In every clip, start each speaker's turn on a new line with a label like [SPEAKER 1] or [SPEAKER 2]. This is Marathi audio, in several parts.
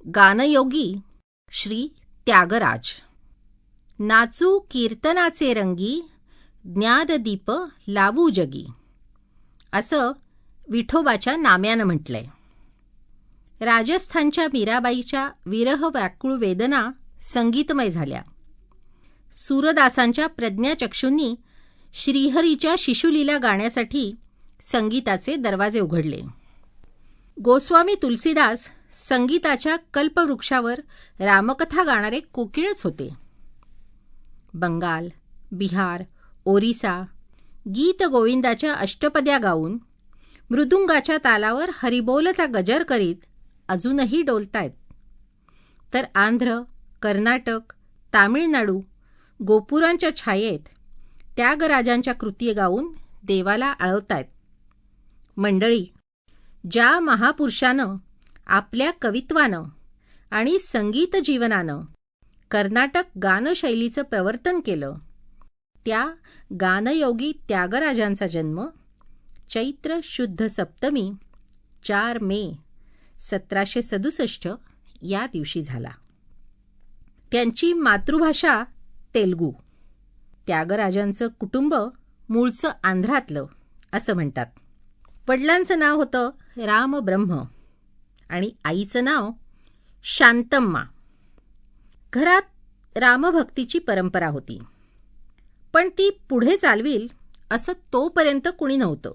[SPEAKER 1] गानयोगी श्री त्यागराज. नाचू कीर्तनाचे रंगी, ज्ञानदीप लावू जगी, असं विठोबाच्या नाम्यानं म्हटलंय. राजस्थानच्या मीराबाईच्या विरह व्याकुळ वेदना संगीतमय झाल्या. सूरदासांच्या प्रज्ञाचक्षूंनी श्रीहरीच्या शिशुलीला गाण्यासाठी संगीताचे दरवाजे उघडले. गोस्वामी तुलसीदास संगीताच्या कल्पवृक्षावर रामकथा गाणारे कोकिळच होते. बंगाल, बिहार, ओरिसा गीत गोविंदाच्या अष्टपद्या गाऊन मृदुंगाच्या तालावर हरिबोलचा गजर करीत अजूनही डोलतायत. तर आंध्र, कर्नाटक, तामिळनाडू गोपुरांच्या छायेत त्यागराजांच्या कृती गाऊन देवाला आळवतायत. मंडळी, ज्या महापुरुषानं आपल्या कवित्वानं आणि संगीत जीवनानं कर्नाटक गानशैलीचं प्रवर्तन केलं, त्या गानयोगी त्यागराजांचा जन्म चैत्र शुद्ध सप्तमी 4 मे 1767 या दिवशी झाला. त्यांची मातृभाषा तेलुगू. त्यागराजांचं कुटुंब मूळचं आंध्रातलं असं म्हणतात. वडिलांचं नाव होतं रामब्रह्म आणि आईचं नाव शांतम्मा. घरात रामभक्तीची परंपरा होती, पण ती पुढे चालवील असं तोपर्यंत कुणी नव्हतं.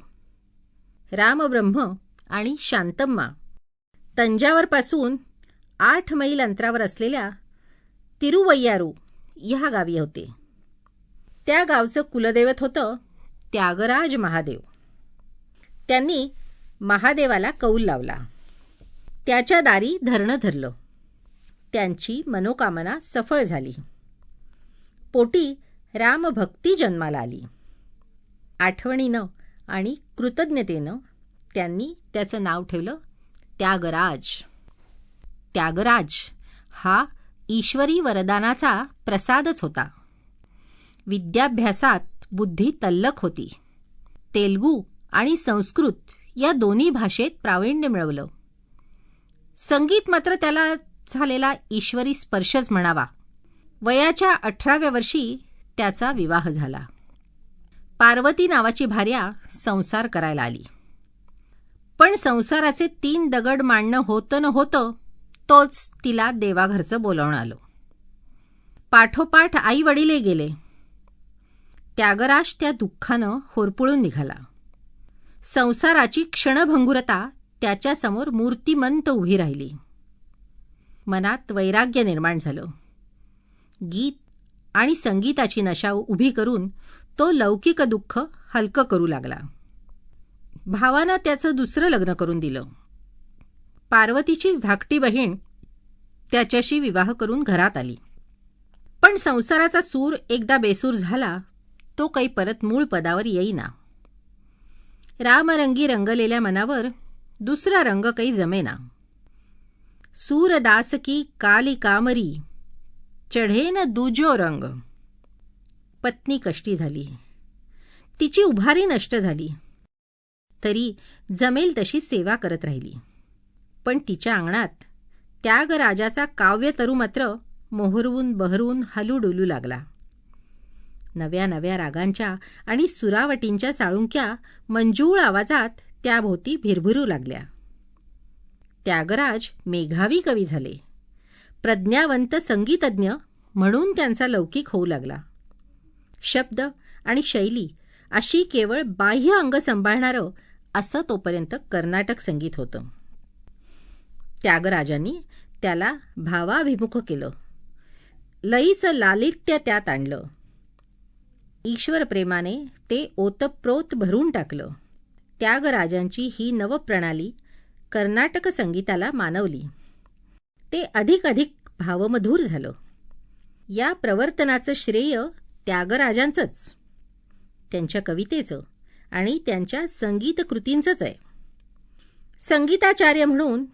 [SPEAKER 1] रामब्रह्म आणि शांतम्मा तंजावरपासून 8 मैल अंतरावर असलेल्या तिरुवय्यारू ह्या गावी होते. त्या गावचं कुलदैवत होतं त्यागराज महादेव. त्यांनी महादेवाला कौल लावला. त्याच्या दारी धरणं धरलं. त्यांची मनोकामना सफळ झाली. पोटी रामभक्ती जन्माला आली. आठवणीनं आणि कृतज्ञतेनं त्यांनी त्याचं नाव ठेवलं त्यागराज. त्यागराज हा ईश्वरी वरदानाचा प्रसादच होता. विद्याभ्यासात बुद्धी तल्लख होती. तेलुगू आणि संस्कृत या दोन्ही भाषेत प्रावीण्य मिळवलं. संगीत मात्र त्याला झालेला ईश्वरी स्पर्शच म्हणावा. वयाच्या 18व्या वर्षी त्याचा विवाह झाला. पार्वती नावाची भार्या संसार करायला आली. पण संसाराचे 3 दगड मांडणं होतं न होतं तोच तिला देवाघरचं बोलावणं आलं. पाठोपाठ आई वडीलही गेले. त्यागराज त्या दुःखानं होरपुळून निघाला. संसाराची क्षणभंगुरता त्याच्यासमोर मूर्तिमंत उभी राहिली. मनात वैराग्य निर्माण झालं. गीत आणि संगीताची नशा उभी करून तो लौकिक दुःख हलकं करू लागला. भावानं त्याचं दुसरं लग्न करून दिलं. पार्वतीचीच धाकटी बहीण त्याच्याशी विवाह करून घरात आली. पण संसाराचा सूर एकदा बेसूर झाला तो काही परत मूळ पदावर येईना. रामरंगी रंगलेल्या मनावर दुसरा रंग काही जमेना. सूरदास की काली कामरी चढेन दुजो रंग. पत्नी कष्टी झाली. तिची उभारी नष्ट झाली. तरी जमेल तशी सेवा करत राहिली. पण तिच्या अंगणात त्यागराजाचा काव्यतरू मात्र मोहरवून बहरून हलू डुलू लागला. नव्या नव्या रागांच्या आणि सुरावटींच्या साळुंक्या मंजूळ आवाजात त्याभोवती भिरभिरू लागल्या. त्यागराज मेघावी कवी झाले. प्रज्ञावंत संगीतज्ञ म्हणून त्यांचा लौकिक होऊ लागला. शब्द आणि शैली अशी केवळ बाह्य अंग सांभाळणारं असं तोपर्यंत कर्नाटक संगीत होतं. त्यागराजांनी त्याला भावाभिमुख केलं. लईचं लालित्य त्यात आणलं. ईश्वर प्रेमाने ते ओतप्रोत भरून टाकलं. त्यागराजांची ही नवप्रणाली कर्नाटक संगीताला मानवली. ते अधिक भावमधूर झालं. या प्रवर्तनाचं श्रेय त्यागराजांचंच, त्यांच्या कवितेचं आणि त्यांच्या संगीत कृतींचंच आहे. संगीताचार्य म्हणून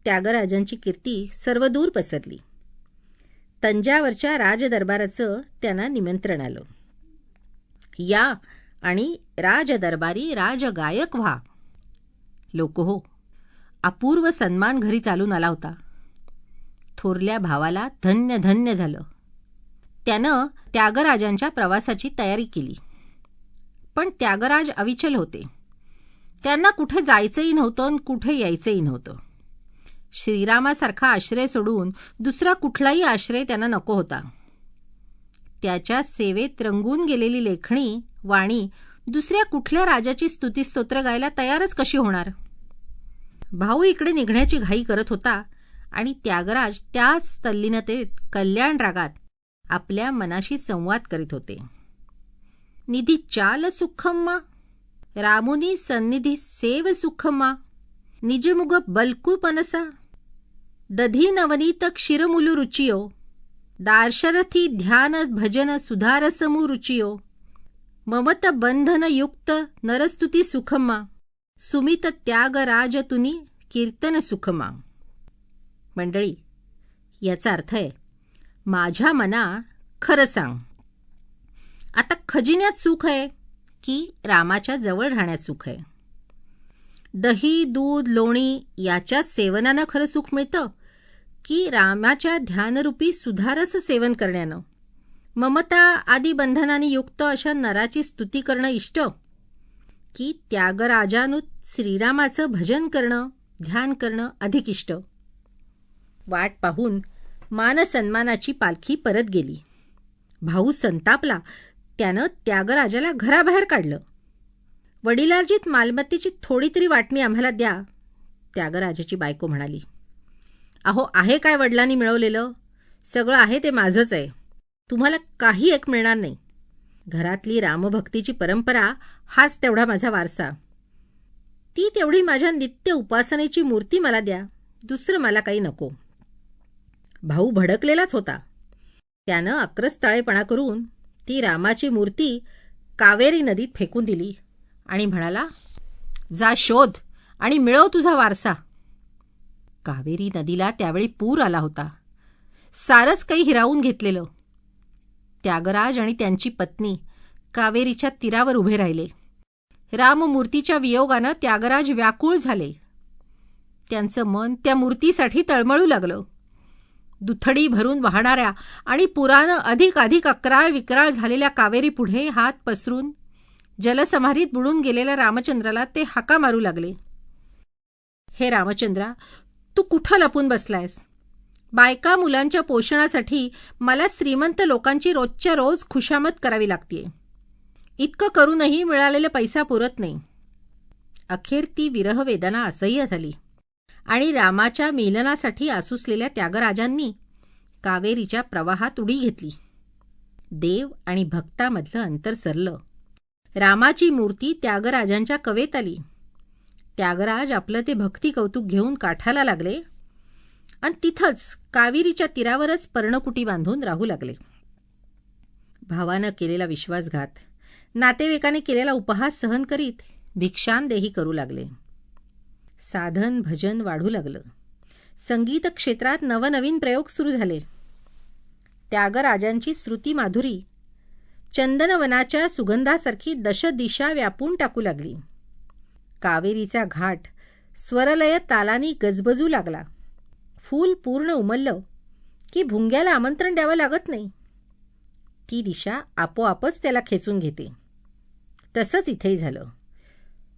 [SPEAKER 1] त्यागराजांची कीर्ती सर्वदूर पसरली. तंजावरच्या राजदरबाराचं त्यांना निमंत्रण आलं. या आणि राजदरबारी राजगायक व्हा. लोक हो, अपूर्व सन्मान घरी चालून आला होता. थोरल्या भावाला धन्य धन्य झालं. त्यानं त्यागराजांच्या प्रवासाची तयारी केली. पण त्यागराज अविचल होते. त्यांना कुठे जायचंही नव्हतं आणि कुठे यायचंही नव्हतं. श्रीरामासारखा आश्रय सोडून दुसरा कुठलाही आश्रय त्यांना नको होता. त्याच्या सेवेत रंगून गेलेली लेखणी वाणी दुसऱ्या कुठल्या राजाची स्तुतिस्तोत्र गायला तयारच कशी होणार. भाऊ इकडे निघण्याची घाई करत होता आणि त्यागराज त्याच तल्लीनतेत कल्याण रागात आपल्या मनाशी संवाद करीत होते. निधी चाल सुखम्मा, रामुनी सन्निधी सेव सुखम्मा, निजमुग बलकू पनसा, दधी नवनीत क्षीरमुलु रुचियो, दार्शरथी ध्यान भजन सुधारसमु रुचियो, ममत बंधन युक्त नरस्तुती सुखम्मा, सुमित त्यागराज तुनी कीर्तन सुखमा. मंडळी, याचा अर्थ आहे, माझ्या मना खरं सांग, आता खजिन्यात सुख आहे की रामाच्या जवळ राहण्यात सुख आहे? दही दूध लोणी याच्या सेवनानं खरं सुख मिळतं की रामाच्या ध्यानरूपी सुधारस सेवन करण्यानं? ममता आदी बंधनाने युक्त अशा नराची स्तुती करणं इष्ट की त्यागराजानुत श्रीरामाचं भजन करणं ध्यान करणं अधिक इष्ट? वाट पाहून मानसन्मानाची पालखी परत गेली. भाऊ संतापला. त्यानं त्यागराजाला घराबाहेर काढलं. वडिलार्जित मालमत्तेची थोडी तरी वाटणी आम्हाला द्या, त्यागराजाची बायको म्हणाली. अहो, आहे काय वडिलांनी मिळवलेलं? सगळं आहे ते माझंच आहे. तुम्हाला काही एक मिळणार नाही. घरातली रामभक्तीची परंपरा हाच तेवढा माझा वारसा. ती तेवढी माझ्या नित्य उपासनेची मूर्ती मला द्या, दुसरं मला काही नको. भाऊ भडकलेलाच होता. त्यानं अक्रस्ताळेपणा करून ती रामाची मूर्ती कावेरी नदीत फेकून दिली आणि म्हणाला, जा शोध आणि मिळव तुझा वारसा. कावेरी नदीला त्यावेळी पूर आला होता. सारंच काही हिरावून घेतलेलं. त्यागराज आणि त्यांची पत्नी कावेरीच्या तीरावर उभे राहिले. राममूर्तीच्या वियोगानं त्यागराज व्याकुळ झाले. त्यांचं मन त्या मूर्तीसाठी तळमळू लागलं. दुथडी भरून वाहणाऱ्या आणि पुरानं अधिक अक्राळ विक्राळ झालेल्या कावेरीपुढे हात पसरून जलसमाधीत बुडून गेलेल्या रामचंद्राला ते हाका मारू लागले. हे रामचंद्रा, तू कुठं लपून बसलायस? बायका मुलांच्या पोषणासाठी मला श्रीमंत लोकांची रोजच्या रोज खुशामत करावी लागतेय. इतकं करूनही मिळालेला पैसा पुरत नाही. अखेर ती विरह वेदना असह्य झाली आणि रामाच्या मिलनासाठी आसुसलेल्या त्यागराजांनी कावेरीच्या प्रवाहात उडी घेतली. देव आणि भक्तामधलं अंतर सरलं. रामाची मूर्ती त्यागराजांच्या कवेत आली. त्यागराज आपलं ते भक्ती कौतुक घेऊन काठाला लागले आणि तिथंच कावेरीच्या तीरावरच पर्णकुटी बांधून राहू लागले. भावानं केलेला विश्वासघात, नातेवाईकाने केलेला उपहास सहन करीत भिक्षांदेही करू लागले. साधन भजन वाढू लागलं. संगीत क्षेत्रात नवनवीन प्रयोग सुरू झाले. त्यागराजांची श्रुती माधुरी चंदनवनाच्या सुगंधासारखी दशदिशा व्यापून टाकू लागली. कावेरीचा घाट स्वरलय तालानी गजबजू लागला. फूल पूर्ण उमललं की भुंग्याला आमंत्रण द्यावं लागत नाही. ती दिशा आपोआपच त्याला खेचून घेते. तसंच इथेही झालं.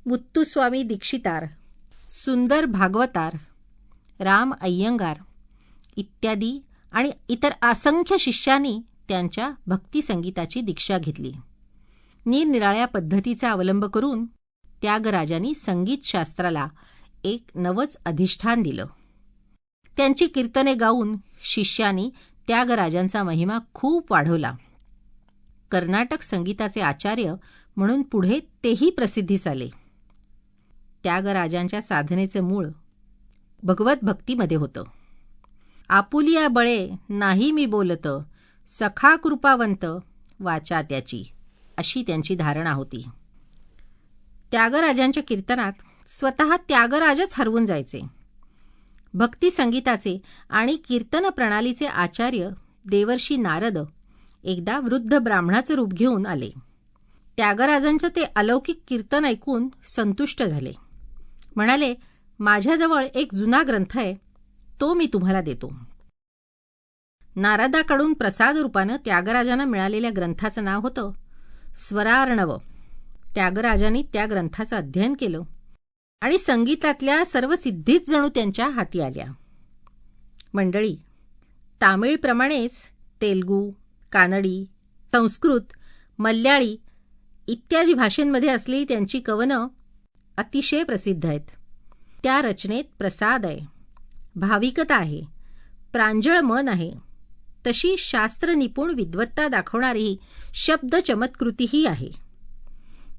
[SPEAKER 1] मुत्तुस्वामी दीक्षितार, सुंदर भागवतार, राम अय्यंगार इत्यादी आणि इतर असंख्य शिष्यांनी त्यांच्या भक्तिसंगीताची दीक्षा घेतली. निरनिराळ्या पद्धतीचा अवलंब करून त्यागराजांनी संगीतशास्त्राला एक नवच अधिष्ठान दिलं. त्यांची कीर्तने गाऊन शिष्यांनी त्यागराजांचा महिमा खूप वाढवला. कर्नाटक संगीताचे आचार्य म्हणून पुढे तेही प्रसिद्धीस आले. त्यागराजांच्या साधनेचे मूळ भगवत भक्तीमध्ये होतं. आपुलिया बळे नाही मी बोलत, सखा कृपावंत वाचा त्याची, अशी त्यांची धारणा होती. त्यागराजांच्या कीर्तनात स्वतः त्यागराजच हरवून जायचे. भक्ती संगीताचे आणि कीर्तन प्रणालीचे आचार्य देवर्षी नारद एकदा वृद्ध ब्राह्मणाचं रूप घेऊन आले. त्यागराजांचं ते अलौकिक कीर्तन ऐकून संतुष्ट झाले. म्हणाले, माझ्याजवळ एक जुना ग्रंथ आहे, तो मी तुम्हाला देतो. नारदाकडून प्रसाद रूपानं त्यागराजांना मिळालेल्या ग्रंथाचं नाव होतं स्वरार्णव. त्यागराजांनी त्या ग्रंथाचं अध्ययन केलं आणि संगीतातल्या सर्व सिद्धीच जणू त्यांच्या हाती आल्या. मंडळी, तामिळप्रमाणेच तेलुगू, कानडी, संस्कृत, मल्याळी इत्यादी भाषेंमध्ये असलेली त्यांची कवनं अतिशय प्रसिद्ध आहेत. त्या रचनेत प्रसाद आहे, भाविकता आहे, प्रांजळ मन आहे. तशी शास्त्रनिपुण विद्वत्ता दाखवणारी शब्द चमत्कृतीही आहे.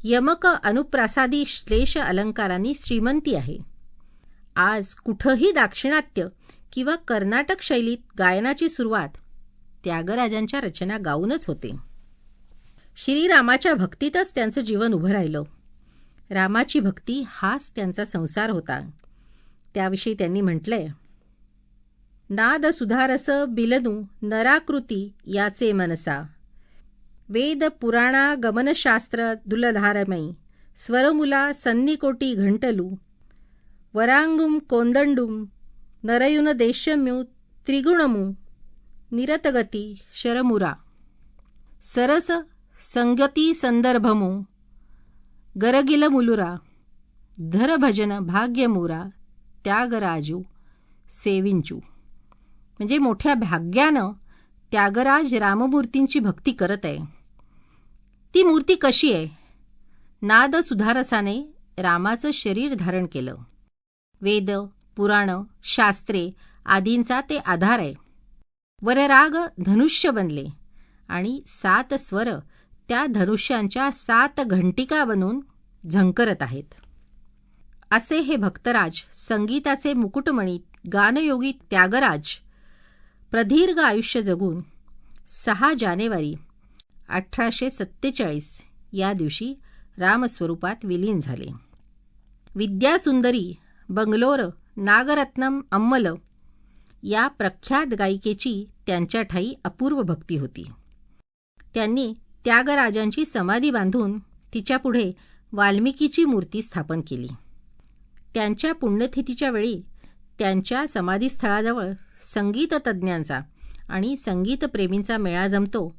[SPEAKER 1] यमक अनुप्रासादी श्लेष अलंकारांनी श्रीमंती आहे. आज कुठंही दाक्षिणात्य किंवा कर्नाटक शैलीत गायनाची सुरुवात त्यागराजांच्या रचना गाऊनच होते. श्रीरामाच्या भक्तीतच त्यांचं जीवन उभं राहिलं. रामाची भक्ती हाच त्यांचा संसार होता. त्याविषयी त्यांनी म्हटलंय, नाद सुधारस बिलनू नराकृती याचे मनसा, वेद पुराणा गमनशास्त्र दुलधारमयी, स्वरमुला सन्निकोटी घंटलू, वरांगुम कोंदंडुम नरयुन देशम्यू त्रिगुणमू, निरतगती शरमुरा, सरस संगती संदर्भमू, गरगिल मुलुरा, धरभजन भाग्यमुरा, त्यागराजू सेविंचू. म्हणजे मोठ्या भाग्यानं त्यागराज राममूर्तींची भक्ती करत आहे. ती मूर्ती कशी आहे? नाद सुधारसाने रामाचं शरीर धारण केलं. वेद, पुराण, शास्त्रे आदींचा ते आधार आहे. वरराग धनुष्य बनले आणि 7 स्वर त्या धनुष्यांच्या 7 घंटिका बनून झंकरत आहेत. असे हे भक्तराज, संगीताचे मुकुटमणी, गानयोगी त्यागराज प्रदीर्घ आयुष्य जगून 6 जानेवारी 1847 या दिवशी रामस्वरूपात विलीन झाले. विद्यासुंदरी, बंगलोर, नागरत्नम अम्मल या प्रख्यात गायिकेची त्यांच्या ठायी अपूर्व भक्ती होती. त्यांनी त्यागराजांची समाधी बांधून तिच्यापुढे वाल्मिकीची मूर्ती स्थापन केली. त्यांच्या पुण्यतिथीच्या वेळी त्यांच्या समाधीस्थळाजवळ संगीततज्ज्ञांचा आणि संगीतप्रेमींचा मेळा जमतो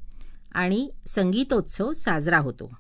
[SPEAKER 1] आणि संगीतोत्सव साजरा होतो.